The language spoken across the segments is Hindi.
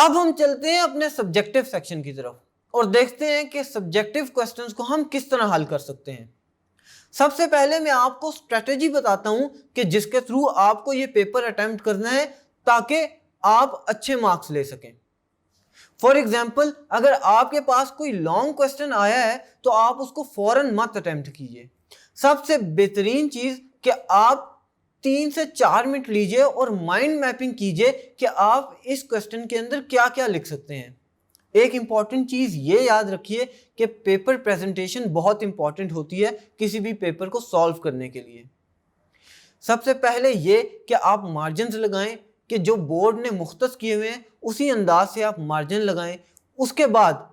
अब हम चलते हैं अपने सब्जेक्टिव सेक्शन की तरफ और देखते हैं कि सब्जेक्टिव क्वेश्चंस को हम किस तरह हल कर सकते हैं। सबसे पहले मैं आपको स्ट्रेटेजी बताता हूं कि जिसके थ्रू आपको ये पेपर अटेम्प्ट करना है ताकि आप अच्छे मार्क्स ले सकें। फॉर एग्जाम्पल, अगर आपके पास कोई लॉन्ग क्वेश्चन आया है तो आप उसको फौरन मत अटेम्प्ट कीजिए। सबसे बेहतरीन चीज कि आप 3 से 4 मिनट लीजिए और माइंड मैपिंग कीजिए कि आप इस क्वेश्चन के अंदर क्या क्या लिख सकते हैं। एक इंपॉर्टेंट चीज ये याद रखिए कि पेपर प्रेजेंटेशन बहुत इंपॉर्टेंट होती है किसी भी पेपर को सॉल्व करने के लिए। सबसे पहले ये कि आप मार्जिन्स लगाएं कि जो बोर्ड ने मुख्तस किए हुए हैं उसी अंदाज से आप मार्जिन लगाएं। उसके बाद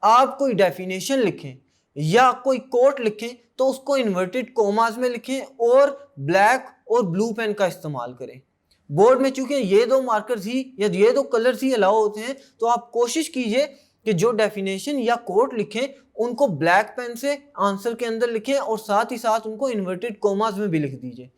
आप कोई डेफिनेशन लिखें या कोई कोट लिखें तो उसको इन्वर्टेड कोमास में लिखें और ब्लैक और ब्लू पेन का इस्तेमाल करें। बोर्ड में चूंकि ये दो मार्कर्स ही या ये दो कलर्स ही अलाउ होते हैं तो आप कोशिश कीजिए कि जो डेफिनेशन या कोट लिखें उनको ब्लैक पेन से आंसर के अंदर लिखें और साथ ही साथ उनको इन्वर्टेड कोमास में भी लिख दीजिए।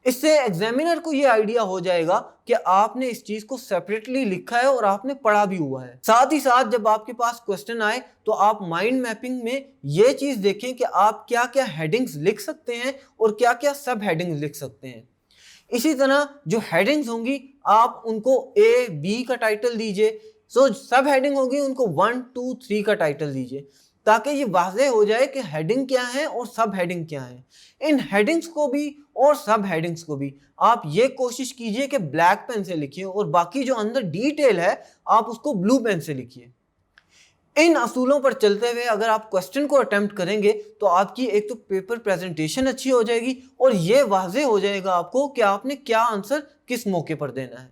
इससे एग्जामिनर को ये आइडिया हो जाएगा कि आपने इस चीज को सेपरेटली लिखा है और आपने पढ़ा भी हुआ है। साथ ही साथ जब आपके पास क्वेश्चन आए तो आप माइंड मैपिंग में ये चीज देखें कि आप क्या क्या हेडिंग्स लिख सकते हैं और क्या क्या सब हेडिंग्स लिख सकते हैं। इसी तरह जो हेडिंग्स होंगी आप उनको ए बी का टाइटल दीजिए, सब हेडिंग होगी उनको 1 2 3 का टाइटल दीजिए ताकि ये वाज़ेह हो जाए कि हेडिंग क्या है और सब हेडिंग क्या है। इन हेडिंग्स को भी और सब हेडिंग्स को भी आप ये कोशिश कीजिए कि ब्लैक पेन से लिखिए और बाकी जो अंदर डिटेल है आप उसको ब्लू पेन से लिखिए। इन असूलों पर चलते हुए अगर आप क्वेश्चन को अटेम्प्ट करेंगे तो आपकी एक तो पेपर प्रेजेंटेशन अच्छी हो जाएगी और ये वाज़ेह हो जाएगा आपको कि आपने क्या आंसर किस मौके पर देना है।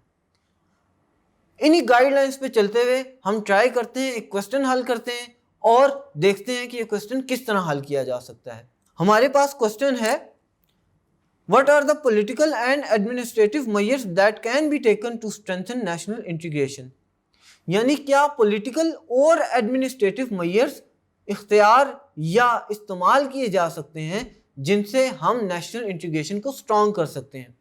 इन्हीं गाइडलाइंस पे चलते हुए हम ट्राई करते हैं, एक क्वेश्चन हल करते हैं और देखते हैं कि ये क्वेश्चन किस तरह हल किया जा सकता है। हमारे पास क्वेश्चन है, what are the political and administrative measures that can be taken to strengthen national integration. यानी क्या पॉलिटिकल और एडमिनिस्ट्रेटिव मेजर्स इख्तियार या इस्तेमाल किए जा सकते हैं जिनसे हम नेशनल इंटीग्रेशन को स्ट्रॉन्ग कर सकते हैं।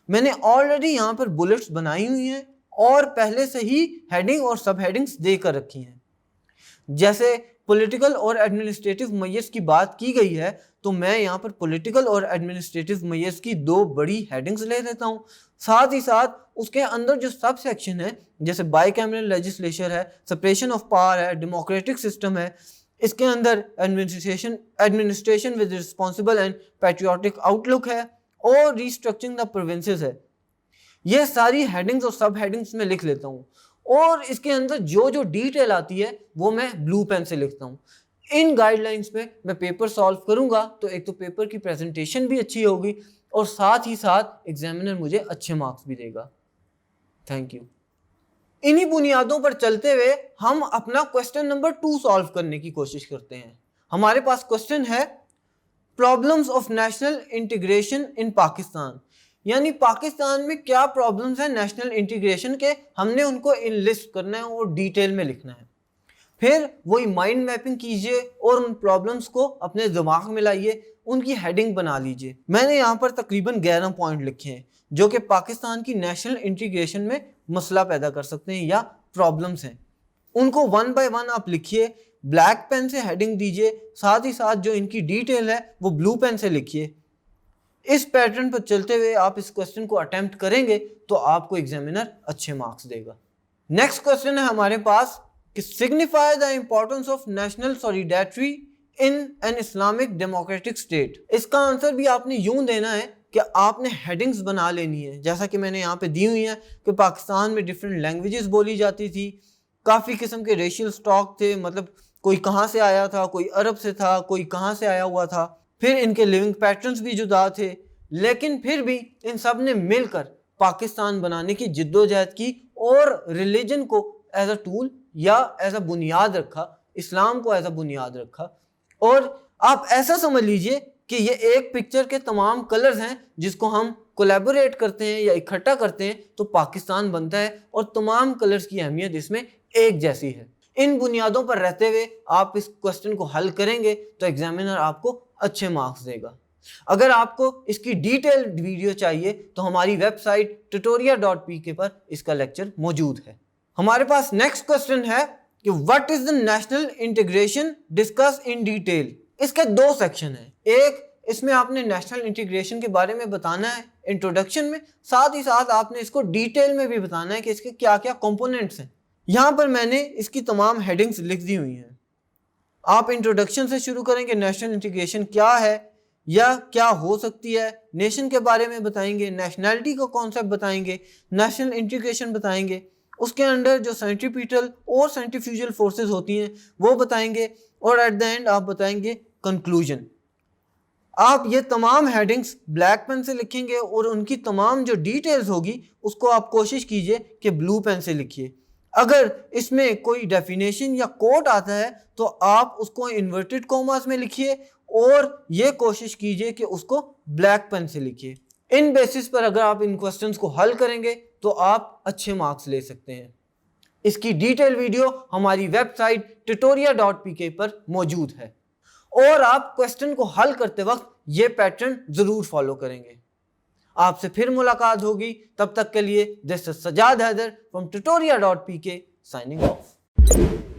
मैंने ऑलरेडी यहाँ पर बुलेट्स बनाई हुई हैं और पहले से ही हेडिंग और सब हेडिंग्स देकर रखी हैं। जैसे पॉलिटिकल और एडमिनिस्ट्रेटिव मेजर्स की बात की गई है तो मैं यहाँ पर पॉलिटिकल और एडमिनिस्ट्रेटिव मेजर्स की 2 बड़ी हेडिंग्स ले देता हूँ। साथ ही साथ उसके अंदर जो सब सेक्शन है जैसे बाइकैमरल लेजिस्लेचर है, सेपरेशन ऑफ पावर है, डेमोक्रेटिक सिस्टम है, इसके अंदर administration with responsible and patriotic outlook है और रिस्ट्रक्चरिंग द प्रोविंसेस है। ये सारी हेडिंग्स और सब हेडिंग्स में लिख लेता हूँ और इसके अंदर जो जो डिटेल आती है वो मैं ब्लू पेन से लिखता हूँ। इन गाइडलाइंस पे मैं पेपर सॉल्व करूंगा तो एक तो पेपर की प्रेजेंटेशन भी अच्छी होगी और साथ ही साथ एग्जामिनर मुझे अच्छे मार्क्स भी देगा। Thank you. इन्हीं बुनियादों पर चलते हुए हम अपना क्वेश्चन नंबर 2 सॉल्व करने की कोशिश करते हैं। हमारे पास क्वेश्चन है, problems of national integration in Pakistan. यानी पाकिस्तान में क्या प्रॉब्लम्स हैं नेशनल इंटीग्रेशन के, हमने उनको इनलिस्ट करना है और डिटेल में लिखना है। फिर वही माइंड मैपिंग कीजिए और उन प्रॉब्लम्स को अपने दिमाग में लाइए, उनकी हेडिंग बना लीजिए। मैंने यहाँ पर तकरीबन 11 पॉइंट लिखे हैं जो कि पाकिस्तान की नेशनल इंटीग्रेशन में मसला पैदा कर सकते हैं या प्रॉब्लम्स हैं। उनको 1 बाय 1 आप लिखिए, ब्लैक पेन से हेडिंग दीजिए, साथ ही साथ जो इनकी डिटेल है वो ब्लू पेन से लिखिए। इस पैटर्न पर चलते हुए आप इस क्वेश्चन को अटेम्प्ट करेंगे तो आपको एग्जामिनर अच्छे मार्क्स देगा। नेक्स्ट क्वेश्चन है हमारे पास कि signify the importance of national solidarity in an Islamic democratic state. इसका आंसर भी आपने यूं देना है कि आपने हेडिंग्स बना लेनी है जैसा कि मैंने यहाँ पे दी हुई है कि पाकिस्तान में डिफरेंट लैंग्वेजेस बोली जाती थी, काफ़ी किस्म के रेशियल स्टॉक थे, मतलब कोई कहाँ से आया था, कोई अरब से था, कोई कहाँ से आया हुआ था, फिर इनके लिविंग पैटर्न्स भी जुदा थे, लेकिन फिर भी इन सब ने मिलकर पाकिस्तान बनाने की जिद्दोजहद की और रिलीजन को एज अ टूल या एज अ बुनियाद रखा, इस्लाम को एज अ बुनियाद रखा। और आप ऐसा समझ लीजिए कि ये एक पिक्चर के तमाम कलर्स हैं जिसको हम कोलैबोरेट करते हैं या इकट्ठा करते हैं तो पाकिस्तान बनता है और तमाम कलर्स की अहमियत इसमें एक जैसी है। इन बुनियादों पर रहते हुए आप इस क्वेश्चन को हल करेंगे तो एग्जामिनर आपको अच्छे मार्क्स देगा। अगर आपको इसकी डिटेल्ड वीडियो चाहिए तो हमारी वेबसाइट tutoria.pk पर इसका लेक्चर मौजूद है। हमारे पास नेक्स्ट क्वेश्चन है कि what is the national integration discuss in detail. इसके दो सेक्शन हैं। एक, इसमें आपने नेशनल इंटीग्रेशन के बारे में बताना है इंट्रोडक्शन में, साथ ही साथ आपने इसको डिटेल में भी बताना है कि इसके क्या क्या कंपोनेंट्स हैं। यहाँ पर मैंने इसकी तमाम हेडिंग्स लिख दी हुई हैं। आप इंट्रोडक्शन से शुरू करेंगे, नेशनल इंटीग्रेशन क्या है या क्या हो सकती है, नेशन के बारे में बताएंगे, नेशनैलिटी का कॉन्सेप्ट बताएंगे, नेशनल इंटीग्रेशन बताएंगे, उसके अंडर जो सेंट्रीपिटल और सेंट्रीफ्यूगल फोर्सेस होती हैं वो बताएंगे, और एट द एंड आप बताएंगे कंक्लूजन। आप ये तमाम हेडिंग्स ब्लैक पेन से लिखेंगे और उनकी तमाम जो डिटेल्स होगी उसको आप कोशिश कीजिए कि ब्लू पेन से लिखिए। अगर इसमें कोई डेफिनेशन या कोट आता है तो आप उसको इन्वर्टेड कॉमास में लिखिए और ये कोशिश कीजिए कि उसको ब्लैक पेन से लिखिए। इन बेसिस पर अगर आप इन क्वेश्चंस को हल करेंगे तो आप अच्छे मार्क्स ले सकते हैं। इसकी डिटेल वीडियो हमारी वेबसाइट tutoria.pk पर मौजूद है और आप क्वेश्चन को हल करते वक्त ये पैटर्न जरूर फॉलो करेंगे। आपसे फिर मुलाकात होगी, तब तक के लिए this is Sajjad Haider from tutoria.pk signing of.